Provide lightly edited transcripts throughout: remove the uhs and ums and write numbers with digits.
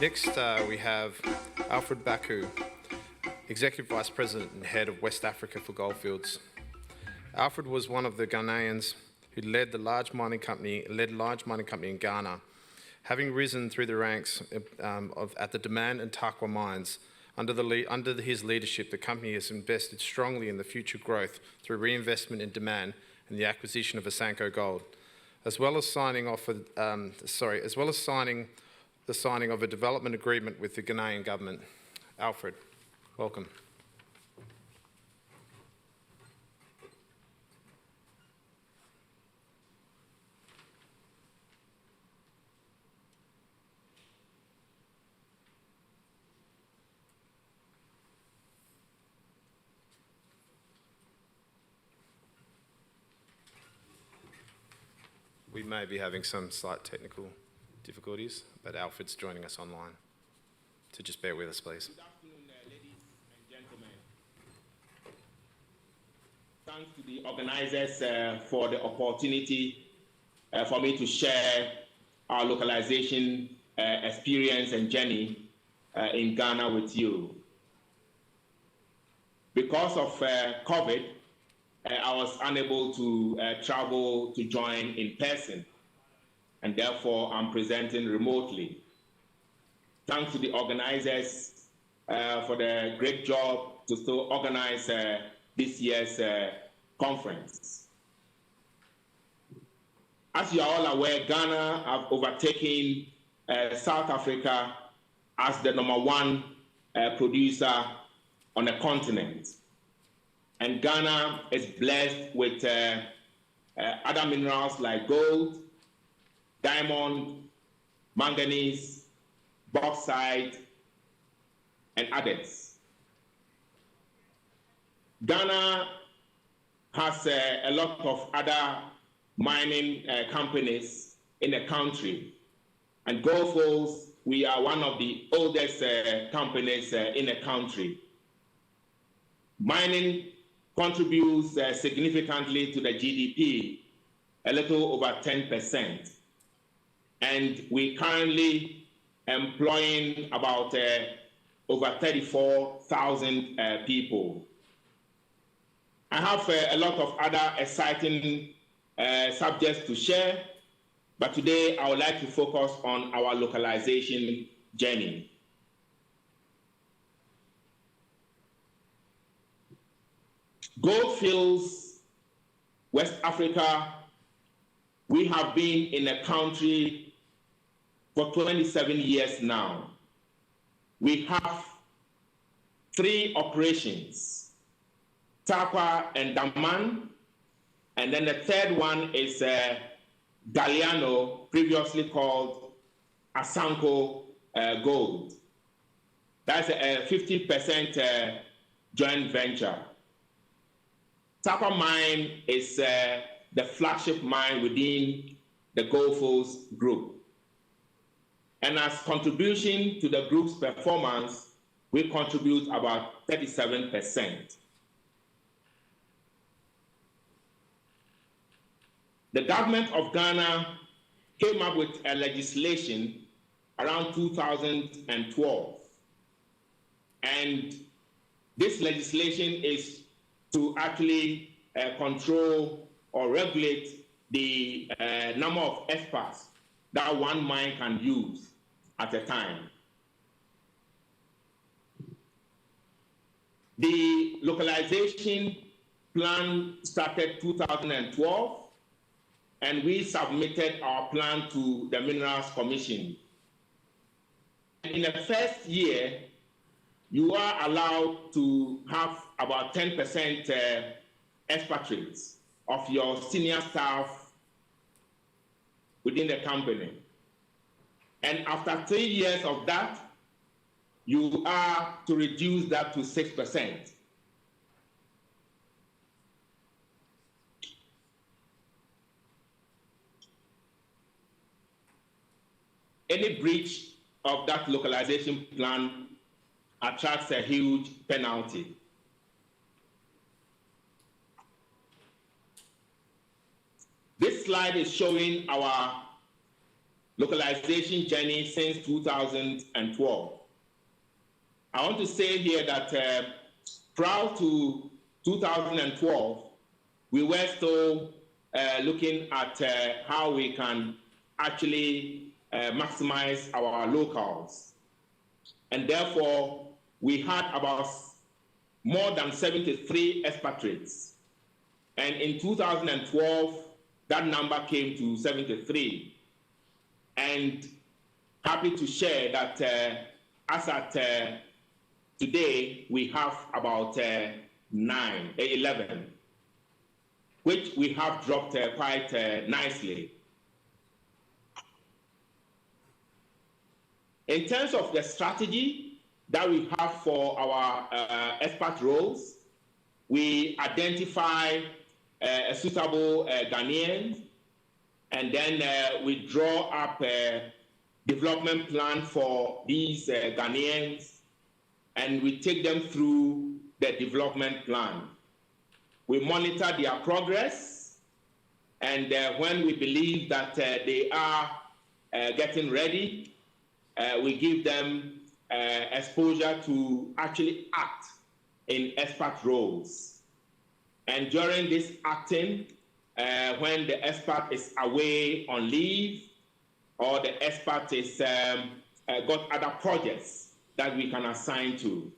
Next, we have Alfred Baku, Executive Vice President and Head of West Africa for Goldfields. Alfred was one of the Ghanaians who led large mining company in Ghana, having risen through the ranks at the Demand and Tarkwa mines. Under his leadership, the company has invested strongly in the future growth through reinvestment in Demand and the acquisition of Asanko Gold, as well as signing the signing of a development agreement with the Ghanaian government. Alfred, welcome. We may be having some slight technical difficulties, but Alfred's joining us online. So just bear with us, please. Good afternoon, ladies and gentlemen. Thanks to the organizers for the opportunity for me to share our localization experience and journey in Ghana with you. Because of COVID, I was unable to travel to join in person, and therefore I'm presenting remotely. Thanks to the organizers for the great job to still organize this year's conference. As you are all aware, Ghana have overtaken South Africa as the #1 producer on the continent. And Ghana is blessed with other minerals like gold, diamond, manganese, bauxite, and others. Ghana has a lot of other mining companies in the country. And Goldfields, we are one of the oldest companies in the country. Mining contributes significantly to the GDP, a little over 10%. And we currently employing about over 34,000 people. I have a lot of other exciting subjects to share, but today I would like to focus on our localization journey. Goldfields, West Africa, we have been in the country for 27 years now. We have 3 operations, Tarkwa and Daman, and then the third one is Galiano, previously called Asanko Gold. That's a 50% joint venture. Tarkwa mine is the flagship mine within the Goldfields group. And as contribution to the group's performance, we contribute about 37%. The government of Ghana came up with a legislation around 2012. And this legislation is to actually control or regulate the number of experts that one mine can use at a time. The localization plan started 2012, and we submitted our plan to the Minerals Commission. In the first year, you are allowed to have about 10% expatriates of your senior staff within the company. And after 3 years of that, you are to reduce that to 6%. Any breach of that localization plan attracts a huge penalty. This slide is showing our Localization Journey since 2012. I want to say here that prior to 2012, we were still looking at how we can actually maximize our locals. And therefore, we had about more than 73 expatriates. And in 2012, that number came to 73. And happy to share that as at today, we have about 11, which we have dropped quite nicely. In terms of the strategy that we have for our expat roles, we identify a suitable Ghanaian, and then we draw up a development plan for these Ghanaians, and we take them through the development plan. We monitor their progress, and when we believe that they are getting ready, we give them exposure to actually act in expat roles. And during this acting, when the expat is away on leave, or the expat is got other projects that we can assign to.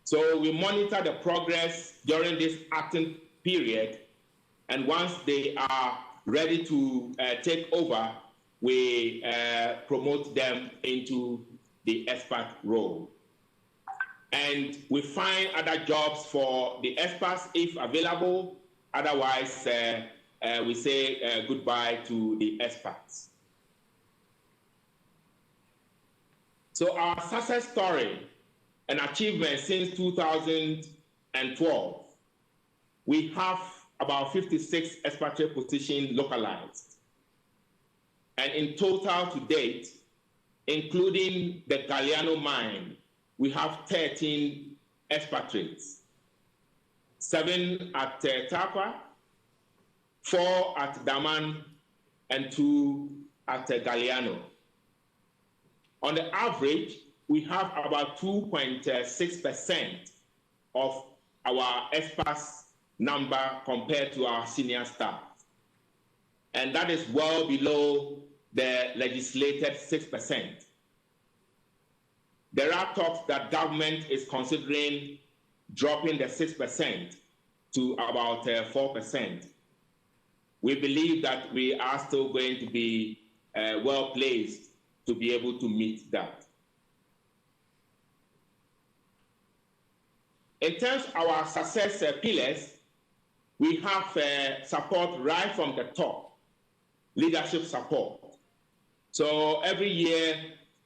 So we monitor the progress during this acting period, and once they are ready to take over, we promote them into the expat role. And we find other jobs for the expats if available. Otherwise, we say goodbye to the expats. So our success story and achievement since 2012, we have about 56 expatriate positions localized. And in total to date, including the Galiano mine, we have 13 expatriates, 7 at Takwa, 4 at Daman, and 2 at Galiano. On the average, we have about 2.6% of our expats number compared to our senior staff. And that is well below the legislated 6%. There are talks that government is considering dropping the 6% to about 4%. We believe that we are still going to be well placed to be able to meet that. In terms of our success pillars, we have support right from the top, leadership support. So every year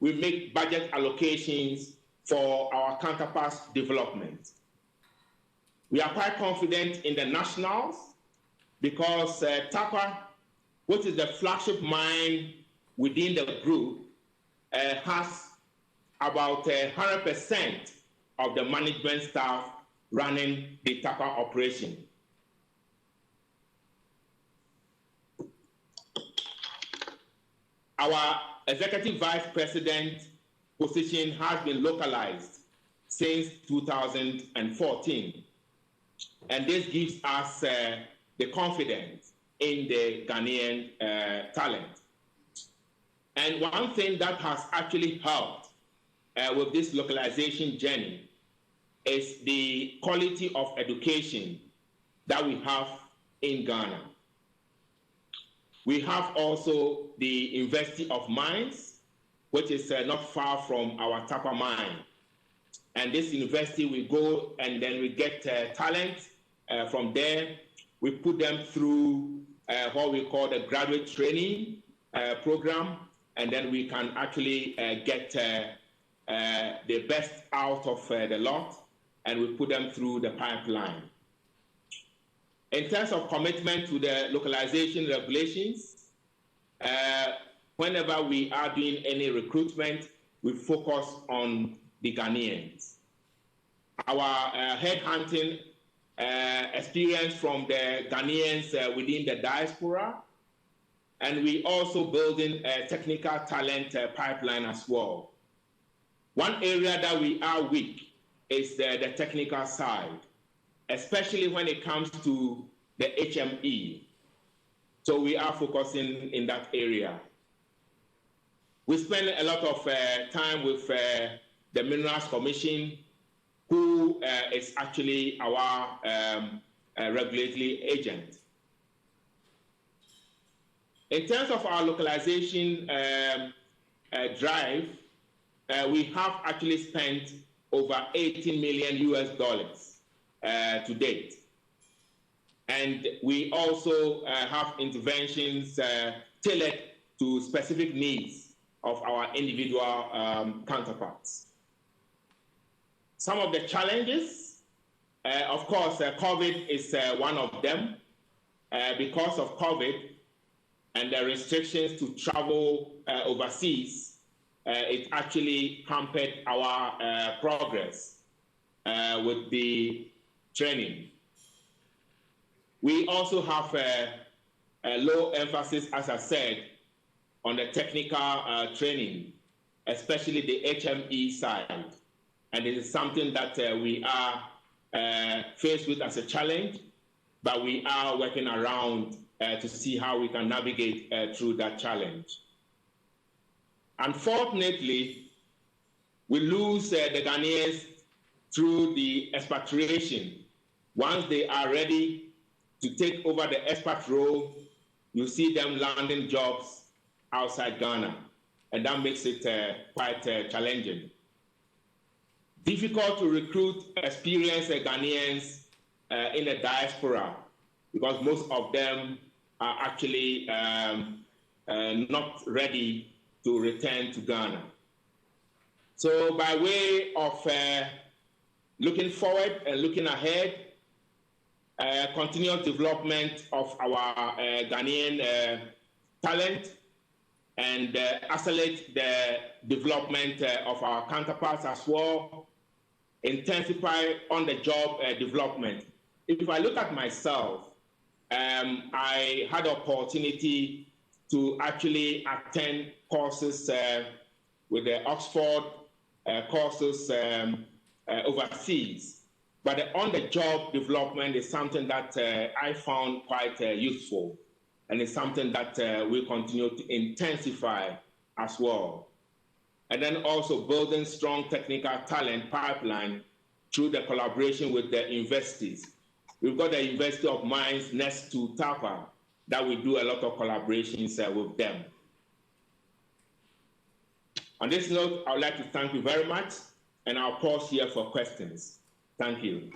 we make budget allocations for our counterparts development. We are quite confident in the nationals because Takwa, which is the flagship mine within the group, has about 100% of the management staff running the Takwa operation. Our executive vice president position has been localized since 2014. And this gives us the confidence in the Ghanaian talent. And one thing that has actually helped with this localization journey is the quality of education that we have in Ghana. We have also the University of Mines, which is not far from our Takwa mine. And this university, we go and then we get talent from there. We put them through what we call the graduate training program, and then we can actually get the best out of the lot, and we put them through the pipeline. In terms of commitment to the localization regulations, whenever we are doing any recruitment, we focus on the Ghanaians. Our headhunting experience from the Ghanaians within the diaspora and we also building a technical talent pipeline as well. One area that we are weak is the technical side, especially when it comes to the HME. So we are focusing in that area. We spend a lot of time with the Minerals Commission, who is actually our regulatory agent. In terms of our localization drive, we have actually spent over $18 million to date. And we also have interventions tailored to specific needs of our individual counterparts. Some of the challenges, of course, COVID is one of them. Because of COVID and the restrictions to travel overseas, it actually hampered our progress with the training. We also have a low emphasis, as I said, on the technical training, especially the HME side. And it is something that we are faced with as a challenge, but we are working around to see how we can navigate through that challenge. Unfortunately, we lose the Ghanaians through the expatriation. Once they are ready to take over the expat role, you see them landing jobs outside Ghana, and that makes it quite challenging. Difficult to recruit experienced Ghanaians in the diaspora, because most of them are actually not ready to return to Ghana. So by way of looking forward and looking ahead, continuous development of our Ghanaian talent, and accelerate the development of our counterparts as well, intensify on-the-job development. If I look at myself, I had the opportunity to actually attend courses with the Oxford courses overseas. But the on-the-job development is something that I found quite useful, and it's something that we continue to intensify as well. And then also building strong technical talent pipeline through the collaboration with the universities. We've got the University of Mines next to TAPA that we do a lot of collaborations with them. On this note, I would like to thank you very much, and I'll pause here for questions. Thank you.